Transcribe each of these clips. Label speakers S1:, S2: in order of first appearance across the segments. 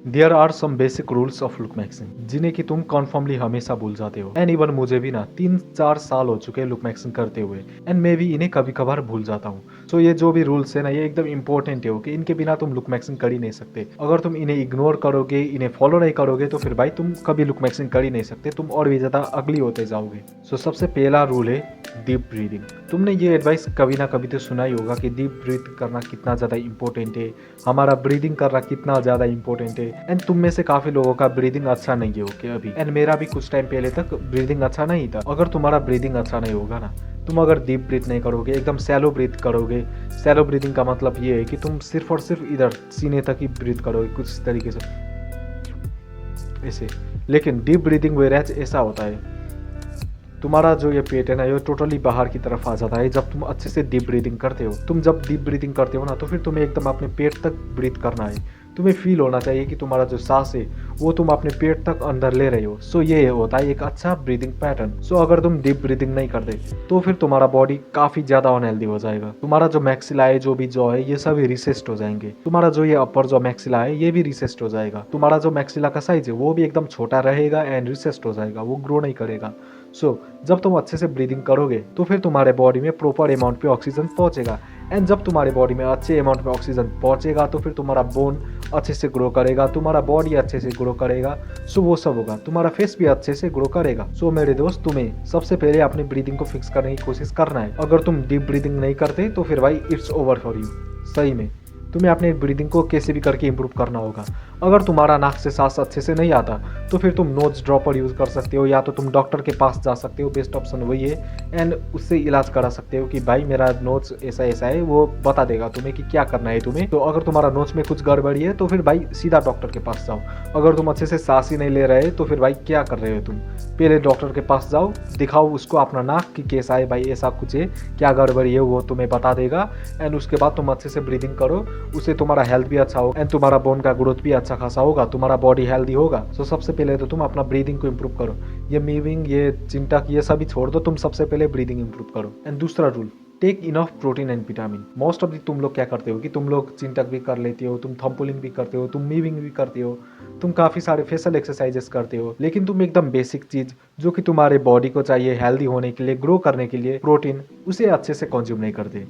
S1: There are some basic rules of look maxing जिन्हें कि तुम कॉन्फर्मली हमेशा भूल जाते हो। एंड इवन मुझे भी ना 3-4 साल हो चुके हैं लुक मैक्सिंग करते हुए, एंड मैं भी इन्हें कभी कभार भूल जाता हूँ। सो ये जो भी रूल्स है ना, ये एकदम इंपॉर्टेंट है कि इनके बिना तुम लुक मैक्सिंग कर ही नहीं सकते। अगर तुम इन्हें इग्नोर करोगे, इन्हें फॉलो नहीं करोगे, तो फिर भाई तुम कभी लुक मैक्सिंग कर ही नहीं सकते, तुम और भी ज्यादा अगली होते जाओगे। सो सबसे पहला रूल है डीप ब्रीदिंग। तुमने ये एडवाइस कभी ना कभी तो सुना ही होगा कि डीप ब्रीथ करना कितना ज़्यादा इंपॉर्टेंट है, हमारा ब्रीदिंग करना कितना ज़्यादा इंपॉर्टेंट है। एंड तुम में से काफ़ी लोगों का ब्रीदिंग अच्छा नहीं है ओके अभी, एंड मेरा भी कुछ टाइम पहले तक ब्रीदिंग अच्छा नहीं था। अगर तुम्हारा ब्रीदिंग अच्छा नहीं होगा ना, तुम अगर डीप ब्रीथ नहीं करोगे, एकदम सैलो ब्रीथ करोगे। सैलो ब्रीदिंग का मतलब ये है कि तुम सिर्फ और सिर्फ इधर सीने तक ही ब्रीथ करोगे कुछ इस तरीके से ऐसे। लेकिन डीप ब्रीदिंग वेराज ऐसा होता है, तुम्हारा जो ये पेट है ना, ये टोटली बाहर की तरफ आ जाता है जब तुम अच्छे से डीप ब्रीदिंग करते हो। तुम जब डीप ब्रीदिंग करते हो ना, तो फिर तुम्हें एकदम अपने पेट तक ब्रीथ करना है। तुम्हें फील होना चाहिए कि तुम्हारा जो सांस है वो तुम अपने पेट तक अंदर ले रहे हो। सो ये होता है एक अच्छा ब्रीदिंग पैटर्न। सो अगर तुम डीप ब्रीदिंग नहीं करते, तो फिर तुम्हारा बॉडी काफी ज्यादा अनहेल्दी हो जाएगा। तुम्हारा जो मैक्सिला है, जो भी जॉ है, ये सभी रिसेस्ड हो जाएंगे। तुम्हारा जो ये अपर जो मैक्सिला है, ये भी रिसेस्ड हो जाएगा। तुम्हारा जो मैक्सिला का साइज है वो भी एकदम छोटा रहेगा एंड रिसेस्ड हो जाएगा, वो ग्रो नहीं करेगा। सो जब तुम अच्छे से ब्रीदिंग करोगे, तो फिर तुम्हारे बॉडी में प्रॉपर अमाउंट पे ऑक्सीजन पहुंचेगा। एंड जब तुम्हारे बॉडी में अच्छे अमाउंट में ऑक्सीजन पहुंचेगा, तो फिर तुम्हारा बोन अच्छे से ग्रो करेगा, तुम्हारा बॉडी अच्छे से ग्रो करेगा। सो वो सब होगा, तुम्हारा फेस भी अच्छे से ग्रो करेगा। सो मेरे दोस्त, तुम्हें सबसे पहले अपनी ब्रीदिंग को फिक्स करने की कोशिश करना है। अगर तुम डीप ब्रीदिंग नहीं करते, तो फिर भाई इट्स ओवर फॉर यू। सही में तुम्हें अपने ब्रीदिंग को कैसे भी करके इम्प्रूव करना होगा। अगर तुम्हारा नाक से सांस अच्छे से नहीं आता, तो फिर तुम नोज ड्रॉपर यूज़ कर सकते हो, या तो तुम डॉक्टर के पास जा सकते हो, बेस्ट ऑप्शन वही है। एंड उससे इलाज करा सकते हो कि भाई मेरा नोज ऐसा ऐसा है, वो बता देगा तुम्हें कि क्या करना है तुम्हें। तो अगर तुम्हारा नोज में कुछ गड़बड़ी है, तो फिर भाई सीधा डॉक्टर के पास जाओ। अगर तुम अच्छे से सांस ही नहीं ले रहे, तो फिर भाई क्या कर रहे हो तुम, पहले डॉक्टर के पास जाओ, दिखाओ उसको अपना नाक कि कैसा है भाई, ऐसा कुछ है, क्या गड़बड़ी है, वो तुम्हें बता देगा। एंड उसके बाद तुम अच्छे से ब्रीदिंग करो, उससे तुम्हारा हेल्थ भी अच्छा होगा एंड तुम्हारा बोन का ग्रोथ भी अच्छा खासा होगा, तुम्हारा बॉडी हेल्दी होगा। सो सबसे पहले तो तुम अपना ब्रीदिंग को इम्प्रूव करो। ये मीविंग, ये चिंटक, ये सभी छोड़ दो, तुम सबसे पहले ब्रीदिंग इम्प्रूव करो। एंड दूसरा rule, take enough protein and vitamin. Most of the तुम लोग क्या करते हो कि तुम लोग चिंटक भी कर लेते हो, तुम थम्पुलिंग भी करते हो, तुम मीविंग भी करते हो, तुम काफ़ी सारे फेशियल एक्सरसाइजेस करते हो, लेकिन तुम एकदम बेसिक चीज़ जो कि तुम्हारे बॉडी को चाहिए हेल्दी होने के लिए, ग्रो करने के लिए, प्रोटीन, उसे अच्छे से कंज्यूम नहीं करते।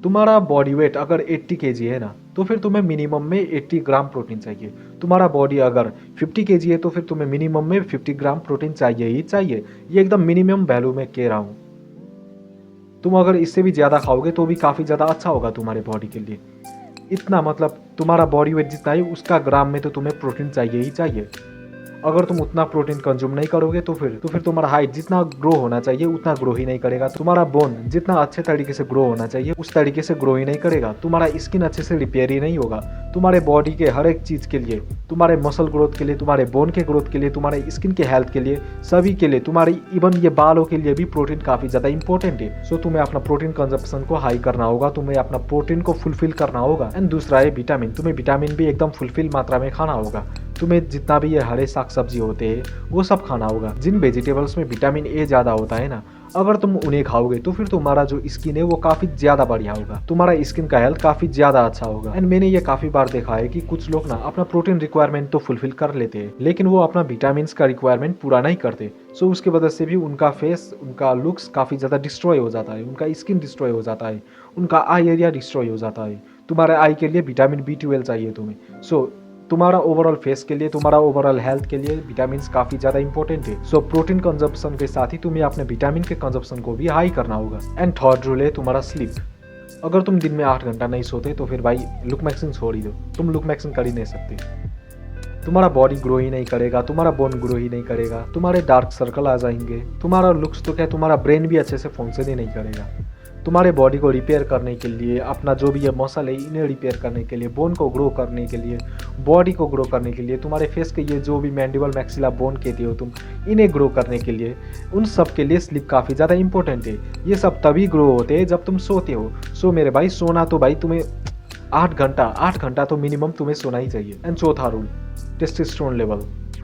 S1: तुम्हारा बॉडी वेट अगर 80 केजी है ना, तो फिर तुम्हें मिनिमम में 80 ग्राम प्रोटीन चाहिए। तुम्हारा बॉडी अगर 50 केजी है, तो फिर तुम्हें मिनिमम में 50 ग्राम प्रोटीन चाहिए ही चाहिए। ये एकदम मिनिमम वैल्यू में कह रहा हूँ। तुम अगर इससे भी ज़्यादा खाओगे तो भी काफ़ी ज़्यादा अच्छा होगा तुम्हारे बॉडी के लिए। इतना मतलब तुम्हारा बॉडी वेट जितना है, उसका ग्राम में तो तुम्हें प्रोटीन चाहिए ही चाहिए। अगर तुम उतना प्रोटीन कंज्यूम नहीं करोगे, तो फिर तुम्हारा हाइट जितना ग्रो होना चाहिए उतना ग्रो ही नहीं करेगा। तुम्हारा बोन जितना अच्छे तरीके से ग्रो होना चाहिए उस तरीके से ग्रो ही नहीं करेगा। तुम्हारा स्किन अच्छे से रिपेयर ही नहीं होगा। तुम्हारे बॉडी के हर एक चीज़ के लिए, तुम्हारे मसल ग्रोथ के लिए, तुम्हारे बोन के ग्रोथ के लिए, तुम्हारे स्किन के हेल्थ के लिए, सभी के लिए, तुम्हारी इवन ये बालों के लिए भी प्रोटीन काफ़ी ज़्यादा इंपॉर्टेंट है। सो तुम्हें अपना प्रोटीन कंजप्शन को हाई करना होगा, तुम्हें अपना प्रोटीन को फुलफिल करना होगा। एंड दूसरा है विटामिन। तुम्हें विटामिन भी एकदम फुलफिल मात्रा में खाना होगा। तुम्हें जितना भी ये हरे साग सब्जी होते हैं वो सब खाना होगा। जिन वेजिटेबल्स में विटामिन ए ज़्यादा होता है ना, अगर तुम उन्हें खाओगे, तो फिर तुम्हारा जो स्किन है वो काफ़ी ज़्यादा बढ़िया होगा, तुम्हारा स्किन का हेल्थ काफ़ी ज़्यादा अच्छा होगा। एंड मैंने ये काफ़ी बार देखा है कि कुछ लोग ना अपना प्रोटीन रिक्वायरमेंट तो फुलफिल कर लेते हैं, लेकिन वो अपना विटामिन का रिक्वायरमेंट पूरा नहीं करते। सो उसकी वजह से भी उनका फेस, उनका लुक्स काफ़ी ज़्यादा डिस्ट्रॉय हो जाता है, उनका स्किन डिस्ट्रॉय हो जाता है, उनका आई एरिया डिस्ट्रॉय हो जाता है। तुम्हारे आई के लिए विटामिन B12 चाहिए तुम्हें। सो तुम्हारा ओवरऑल फेस के लिए, तुम्हारा ओवरऑल हेल्थ के लिए विटामिन काफ़ी ज़्यादा इंपॉर्टेंट है। सो प्रोटीन कंजप्शन के साथ ही तुम्हें अपने विटामिन के कंजप्शन को भी हाई करना होगा। एंड थर्ड रूल है तुम्हारा स्लीप। अगर तुम दिन में 8 घंटा नहीं सोते, तो फिर भाई लुक मैक्सिंग छोड़ ही दो, तुम लुक मैक्सिंग कर ही नहीं सकते। तुम्हारा बॉडी ग्रो ही नहीं करेगा, तुम्हारा बोन ग्रो ही नहीं करेगा, तुम्हारे डार्क सर्कल आ जाएंगे, तुम्हारा लुक्स तो क्या, तुम्हारा ब्रेन भी अच्छे से फंक्शन ही नहीं करेगा। तुम्हारे बॉडी को रिपेयर करने के लिए, अपना जो भी ये मसल है इन्हें रिपेयर करने के लिए, बोन को ग्रो करने के लिए, बॉडी को ग्रो करने के लिए, तुम्हारे फेस के ये जो भी मैंडिबल मैक्सिला बोन कहते हो तुम, इन्हें ग्रो करने के लिए, उन सब के लिए स्लीप काफ़ी ज़्यादा इंपॉर्टेंट है। ये सब तभी ग्रो होते हैं जब तुम सोते हो। सो मेरे भाई, सोना तो भाई तुम्हें 8 घंटा तो मिनिमम तुम्हें सोना ही चाहिए। एंड चौथा रूल, टेस्टोस्टेरोन लेवल।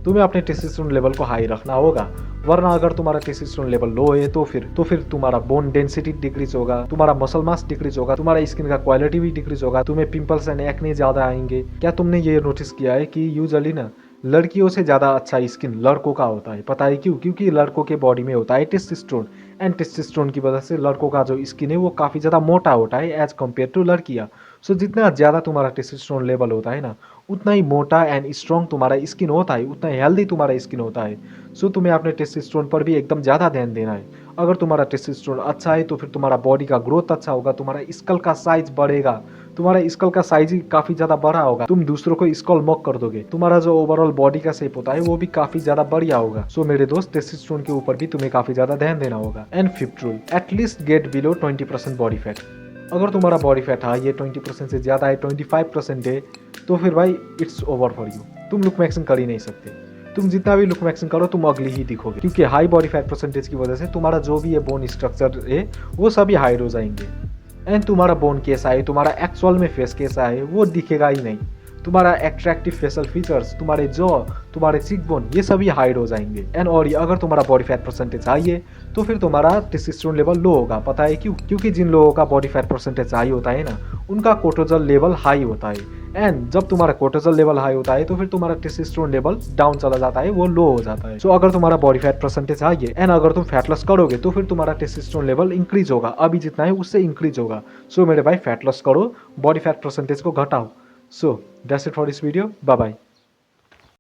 S1: तुम्हें अपने टेस्टोस्टेरोन लेवल को हाई रखना होगा, वरना अगर तुम्हारा टेस्टोस्टेरोन लेवल लो है तो फिर तुम्हारा बोन डेंसिटी डिक्रीज होगा, तुम्हारा मसल मास डिक्रीज होगा, तुम्हारा स्किन का क्वालिटी भी डिक्रीज होगा, तुम्हें पिंपल्स एंड एक्ने ज्यादा आएंगे। क्या तुमने ये नोटिस किया है कि यूजुअली ना लड़कियों से ज़्यादा अच्छा स्किन लड़कों का होता है? पता है क्यों? क्योंकि लड़कों के बॉडी में होता है टेस्टोस्टेरोन, एंड टेस्टोस्टेरोन की वजह से लड़कों का जो स्किन है वो काफ़ी ज़्यादा मोटा होता है एज कम्पेयर टू लड़कियाँ। सो जितना ज़्यादा तुम्हारा टेस्टोस्टेरोन लेवल होता है ना, उतना ही मोटा एंड स्ट्रॉन्ग तुम्हारा स्किन होता है, उतना ही हेल्दी तुम्हारा स्किन होता है। सो तुम्हें अपने टेस्टोस्टेरोन पर भी एकदम ज़्यादा ध्यान देना है। अगर तुम्हारा टेस्टोस्टेरोन अच्छा है तो फिर तुम्हारा बॉडी का ग्रोथ अच्छा होगा, तुम्हारा स्कल का साइज बढ़ेगा, तुम्हारा स्कल का साइज ही काफी ज्यादा बड़ा होगा, तुम दूसरों को स्कल मॉक कर दोगे, तुम्हारा जो ओवरऑल बॉडी का शेप होता है वो भी काफी ज्यादा बढ़िया होगा। सो मेरे दोस्त, टेस्टोस्टेरोन के ऊपर भी तुम्हें काफी ज्यादा ध्यान देना होगा। And fifth rule, at least get below 20% body fat. अगर तुम्हारा बॉडी फैट हाई है, 20% से ज्यादा है, 25% है, तो फिर भाई इट्स ओवर फॉर यू, तुम लुक मैक्सिंग कर ही नहीं सकते। तुम जितना भी लुक मैक्सिंग करो तुम अगली ही दिखोगे, क्योंकि हाई बॉडी फैट परसेंटेज की वजह से तुम्हारा जो भी ये बोन स्ट्रक्चर है वो सभी हाइड हो जाएंगे, एंड तुम्हारा बोन कैसा है, तुम्हारा एक्चुअल में फेस कैसा है वो दिखेगा ही नहीं। तुम्हारा एट्रैक्टिव फेशियल फीचर्स, तुम्हारे जॉ, तुम्हारे चिक बोन, ये सभी हाइड हो जाएंगे। एंड और अगर तुम्हारा बॉडी फैट परसेंटेज हाई है तो फिर तुम्हारा टेस्टोस्टेरोन लेवल लो होगा। पता है क्यों? क्योंकि जिन लोगों का बॉडी फैट परसेंटेज हाई होता है ना, उनका कोर्टिसोल लेवल हाई होता है, एंड जब तुम्हारा कोर्टिसोल लेवल हाई होता है तो फिर तुम्हारा टेस्टोस्टेरोन लेवल डाउन चला जाता है, वो लो हो जाता है। सो अगर तुम्हारा बॉडी फैट परसेंटेज हाई है एंड अगर तुम फैट लॉस करोगे तो फिर तुम्हारा टेस्टोस्टेरोन लेवल इंक्रीज होगा, अभी जितना है उससे इंक्रीज होगा। सो मेरे भाई, फैट लॉस करो, बॉडी फैट परसेंटेज को घटाओ। So that's it for this video, bye bye.